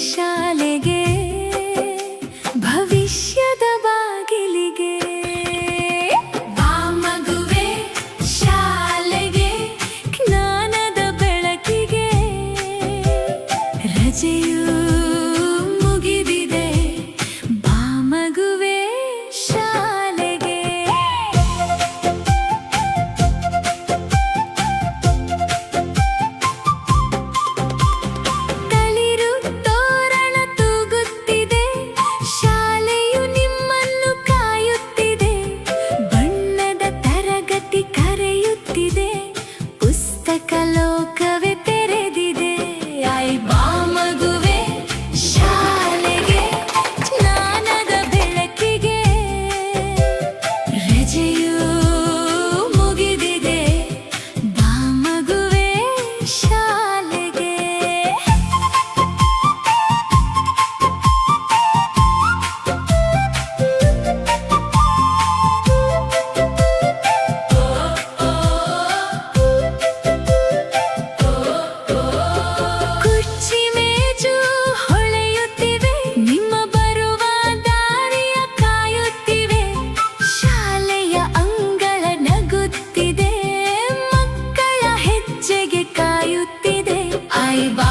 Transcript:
ಶಾಲೆಗೆ ಭವಿಷ್ಯದ ಬಾಗಿಲಿಗೆ ಬಾ ಮಗುವೆ ಶಾಲೆಗೆ ಜ್ಞಾನದ ಬೆಳಕಿಗೆ ರಜೆಯು ಮುಗಿದಿದೆ ಬಾ ಮಗುವೆ ಶಾಲೆಗೆ ತಳಿರು ತೋರಣ ತೂಗುತ್ತಿದೆ ಶಾಲೆಯು ನಿಮ್ಮನ್ನು ಕಾಯುತ್ತಿದೆ ಬಣ್ಣದ ತರಗತಿ ಕರೆಯುತ್ತಿದೆ ಪುಸ್ತಕ ಲೋಕವೇ ತೆರೆದಿದೆ ಐ ಬಾ ಮಗುವೆ ಶಾಲೆಗೆ ಜ್ಞಾನದ ಬೆಳಕಿಗೆ ರಜೆಯು ಮುಗಿದಿದೆ ಬಾ ಮಗುವೆ ಶಾಲೆಗೆ ಕುರ್ಚಿ ಮೇಜು ಹೊಳೆಯುತ್ತಿವೆ ನಿಮ್ಮ ಬರುವ ದಾರಿಯ ಕಾಯುತ್ತಿವೆ ಶಾಲೆಯ ಅಂಗಳ ನಗುತ್ತಿದೆ ಮಕ್ಕಳ ಹೆಜ್ಜೆಗೆ ಕಾಯುತ್ತಿದೆ ಐ ಬಾ